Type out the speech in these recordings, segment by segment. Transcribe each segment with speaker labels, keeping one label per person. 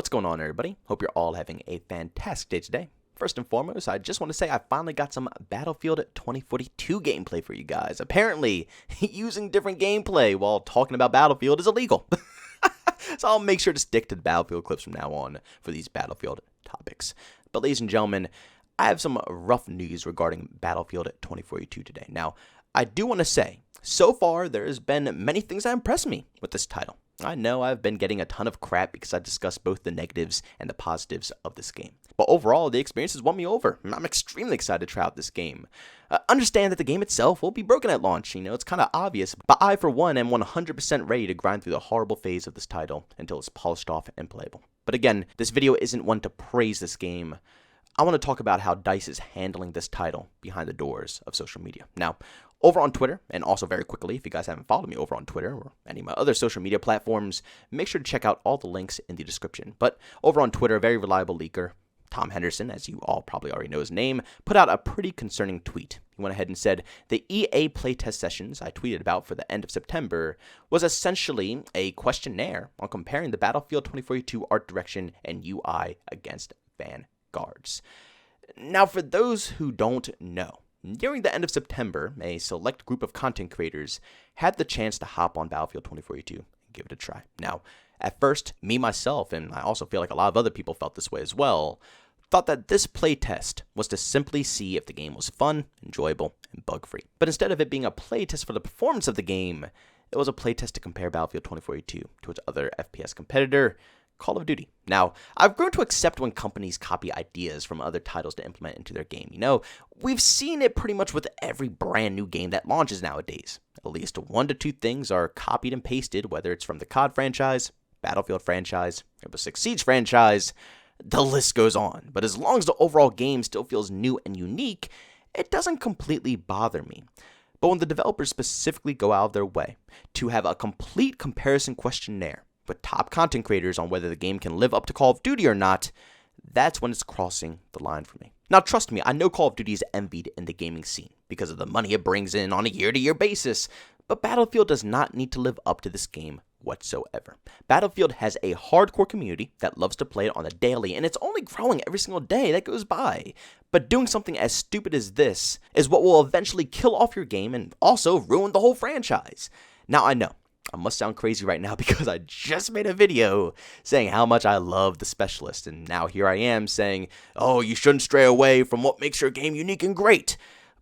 Speaker 1: What's going on, everybody? Hope you're all having a fantastic day today. First and foremost, I just want to say I finally got some Battlefield 2042 gameplay for you guys. Apparently, using different gameplay while talking about Battlefield is illegal. So I'll make sure to stick to the Battlefield clips from now on for these Battlefield topics. But ladies and gentlemen, I have some rough news regarding Battlefield 2042 today. Now, I do want to say, so far there has been many things that impressed me with this title. I know I've been getting a ton of crap because I discussed both the negatives and the positives of this game. But overall, the experience has won me over. I'm extremely excited to try out this game. Understand that the game itself will be broken at launch. It's kind of obvious. But I, for one, am 100% ready to grind through the horrible phase of this title until it's polished off and playable. But again, this video isn't one to praise this game. I want to talk about how DICE is handling this title behind the doors of social media. Now, over on Twitter, and also very quickly, if you guys haven't followed me over on Twitter or any of my other social media platforms, make sure to check out all the links in the description. But over on Twitter, a very reliable leaker, Tom Henderson, as you all probably already know his name, put out a pretty concerning tweet. He went ahead and said, the EA playtest sessions I tweeted about for the end of September was essentially a questionnaire on comparing the Battlefield 2042 art direction and UI against Vanguard's. Now, for those who don't know, during the end of September, a select group of content creators had the chance to hop on Battlefield 2042 and give it a try. Now, at first, me myself, and I also feel like a lot of other people felt this way as well, thought that this playtest was to simply see if the game was fun, enjoyable, and bug-free. But instead of it being a playtest for the performance of the game, it was a playtest to compare Battlefield 2042 to its other FPS competitor, Call of Duty. Now, I've grown to accept when companies copy ideas from other titles to implement into their game. We've seen it pretty much with every brand new game that launches nowadays. At least 1 to 2 things are copied and pasted, whether it's from the COD franchise, Battlefield franchise, Rainbow Six Siege franchise, the list goes on. But as long as the overall game still feels new and unique, it doesn't completely bother me. But when the developers specifically go out of their way to have a complete comparison questionnaire with top content creators on whether the game can live up to Call of Duty or not, that's when it's crossing the line for me. Now, trust me, I know Call of Duty is envied in the gaming scene because of the money it brings in on a year-to-year basis, but Battlefield does not need to live up to this game whatsoever. Battlefield has a hardcore community that loves to play it on the daily, and it's only growing every single day that goes by. But doing something as stupid as this is what will eventually kill off your game and also ruin the whole franchise. Now, I know I must sound crazy right now because I just made a video saying how much I love the Specialist, and now here I am saying, oh, you shouldn't stray away from what makes your game unique and great.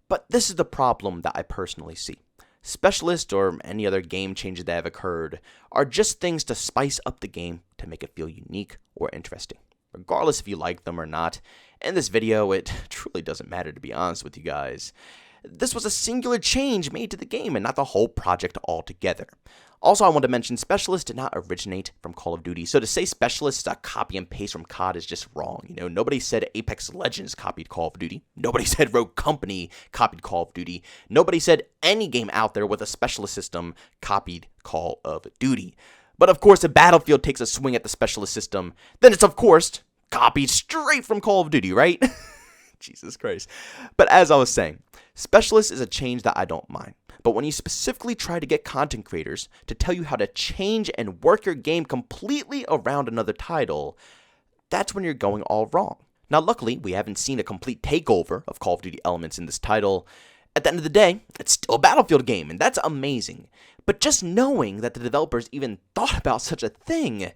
Speaker 1: But this is the problem that I personally see. Specialist or any other game changes that have occurred are just things to spice up the game to make it feel unique or interesting. Regardless if you like them or not, in this video it truly doesn't matter, to be honest with you guys. This was a singular change made to the game and not the whole project altogether. Also, I want to mention Specialist did not originate from Call of Duty, so to say Specialist is a copy and paste from COD is just wrong. Nobody said Apex Legends copied Call of Duty. Nobody said Rogue Company copied Call of Duty. Nobody said any game out there with a Specialist system copied Call of Duty. But of course, if Battlefield takes a swing at the Specialist system, then it's of course copied straight from Call of Duty, right? Jesus Christ. But as I was saying, Specialist is a change that I don't mind. But when you specifically try to get content creators to tell you how to change and work your game completely around another title, that's when you're going all wrong. Now, luckily, we haven't seen a complete takeover of Call of Duty elements in this title. At the end of the day, it's still a Battlefield game, and that's amazing. But just knowing that the developers even thought about such a thing,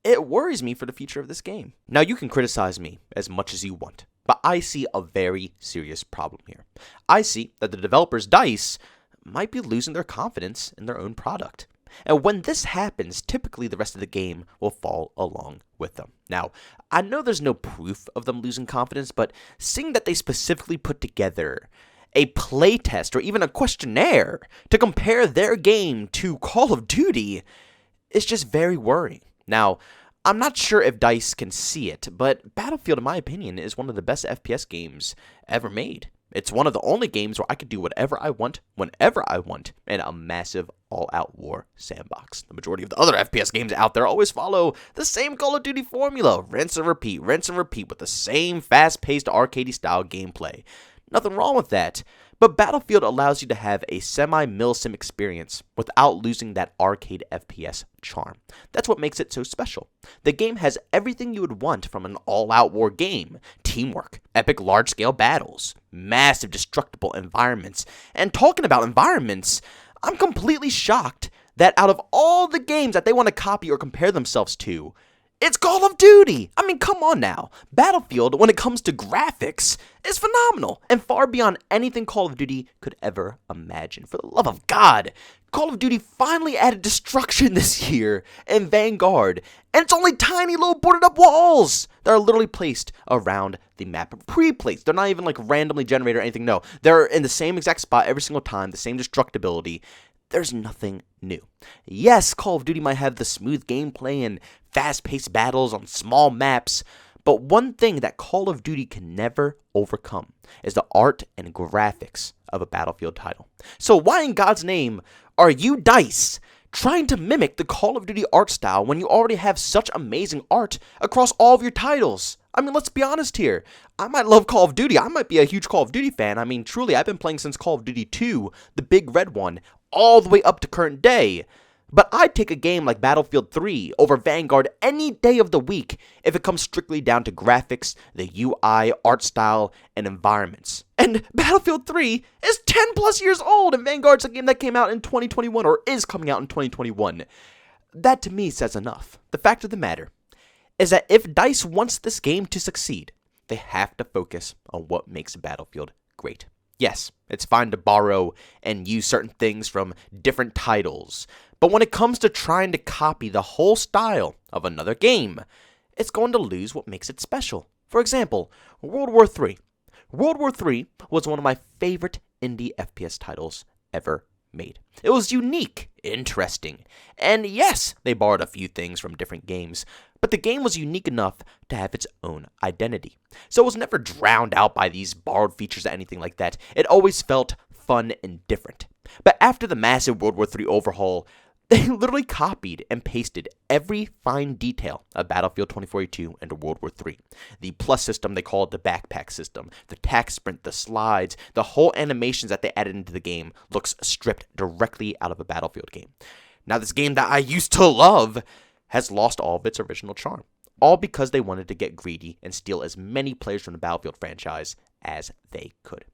Speaker 1: it worries me for the future of this game. Now, you can criticize me as much as you want, but I see a very serious problem here. I see that the developers, DICE, might be losing their confidence in their own product. And when this happens, typically the rest of the game will fall along with them. Now, I know there's no proof of them losing confidence, but seeing that they specifically put together a playtest or even a questionnaire to compare their game to Call of Duty is just very worrying. Now, I'm not sure if DICE can see it, but Battlefield, in my opinion, is one of the best FPS games ever made. It's one of the only games where I can do whatever I want, whenever I want, in a massive all-out war sandbox. The majority of the other FPS games out there always follow the same Call of Duty formula, rinse and repeat with the same fast-paced arcade-style gameplay. Nothing wrong with that, But Battlefield allows you to have a semi-milsim experience without losing that arcade FPS charm. That's what makes it so special. The game has everything you would want from an all-out war game: teamwork, epic large-scale battles, massive destructible environments. And talking about environments, I'm completely shocked that out of all the games that they want to copy or compare themselves to, it's Call of Duty! I mean, come on now. Battlefield, when it comes to graphics, is phenomenal and far beyond anything Call of Duty could ever imagine. For the love of God, Call of Duty finally added destruction this year in Vanguard, and it's only tiny little boarded up walls that are literally placed around the map. Pre-placed. They're not even like randomly generated or anything, no. They're in the same exact spot every single time, the same destructibility. There's nothing new. Yes, Call of Duty might have the smooth gameplay and fast-paced battles on small maps, but one thing that Call of Duty can never overcome is the art and graphics of a Battlefield title. So why in God's name are you, DICE, trying to mimic the Call of Duty art style when you already have such amazing art across all of your titles? I mean, let's be honest here. I might love Call of Duty. I might be a huge Call of Duty fan. I mean, truly, I've been playing since Call of Duty 2, the big red one, all the way up to current day. But I'd take a game like Battlefield 3 over Vanguard any day of the week if it comes strictly down to graphics, the UI, art style, and environments. And Battlefield 3 is 10 plus years old, and Vanguard's a game that came out in 2021 or is coming out in 2021. That to me says enough. The fact of the matter is that if DICE wants this game to succeed, they have to focus on what makes Battlefield great. Yes, it's fine to borrow and use certain things from different titles, but when it comes to trying to copy the whole style of another game, it's going to lose what makes it special. For example, World War III. World War III was one of my favorite indie FPS titles ever made. It was unique, interesting, and yes, they borrowed a few things from different games, but the game was unique enough to have its own identity. So it was never drowned out by these borrowed features or anything like that. It always felt fun and different. But after the massive World War III overhaul, they literally copied and pasted every fine detail of Battlefield 2042 into World War III. The plus system, they call it the backpack system, the tac sprint, the slides, the whole animations that they added into the game looks stripped directly out of a Battlefield game. Now this game that I used to love has lost all of its original charm, all because they wanted to get greedy and steal as many players from the Battlefield franchise as they could.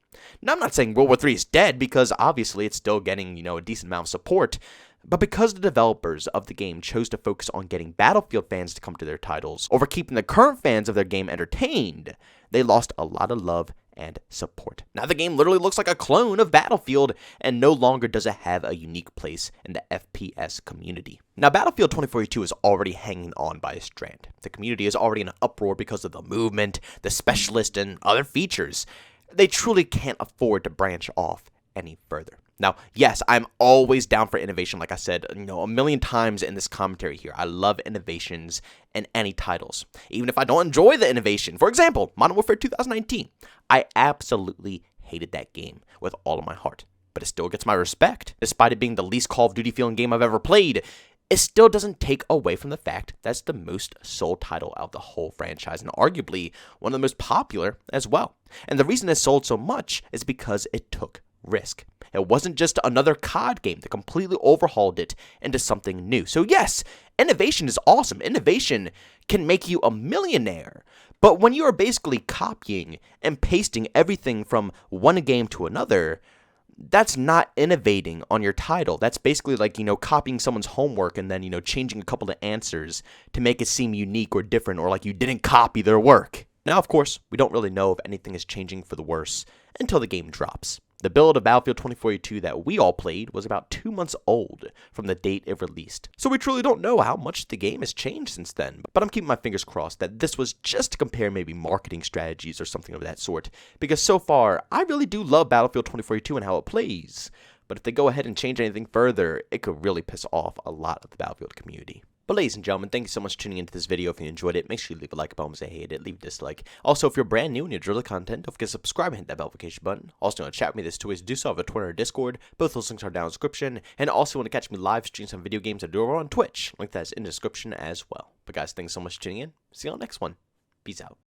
Speaker 1: Now, I'm not saying World War III is dead, because obviously it's still getting, a decent amount of support, but because the developers of the game chose to focus on getting Battlefield fans to come to their titles over keeping the current fans of their game entertained, they lost a lot of love and support. Now the game literally looks like a clone of Battlefield, and no longer does it have a unique place in the FPS community. Now Battlefield 2042 is already hanging on by a strand. The community is already in an uproar because of the movement, the specialist, and other features. They truly can't afford to branch off any further. Now, yes, I'm always down for innovation, like I said, a million times in this commentary here. I love innovations in any titles, even if I don't enjoy the innovation. For example, Modern Warfare 2019. I absolutely hated that game with all of my heart, but it still gets my respect. Despite it being the least Call of Duty feeling game I've ever played, it still doesn't take away from the fact that's the most sold title out of the whole franchise, and arguably one of the most popular as well. And the reason it sold so much is because it took risk. It wasn't just another COD game. They completely overhauled it into something new. So yes, innovation is awesome. Innovation can make you a millionaire. But when you are basically copying and pasting everything from one game to another, that's not innovating on your title. That's basically like, copying someone's homework and then, changing a couple of answers to make it seem unique or different, or like you didn't copy their work. Now, of course, we don't really know if anything is changing for the worse until the game drops. The build of Battlefield 2042 that we all played was about 2 months old from the date it released, so we truly don't know how much the game has changed since then, but I'm keeping my fingers crossed that this was just to compare maybe marketing strategies or something of that sort, because so far, I really do love Battlefield 2042 and how it plays, but if they go ahead and change anything further, it could really piss off a lot of the Battlefield community. But ladies and gentlemen, thank you so much for tuning into this video. If you enjoyed it, make sure you leave a like if you hated it, leave a dislike. Also, if you're brand new and you enjoy the content, don't forget to subscribe and hit that bell notification button. Also, want to chat with me, there's 2 ways to do so. I have a Twitter and Discord. Both those links are down in the description. And also, want to catch me live stream some video games I do over on Twitch. Link that is in the description as well. But guys, thanks so much for tuning in. See you on the next one. Peace out.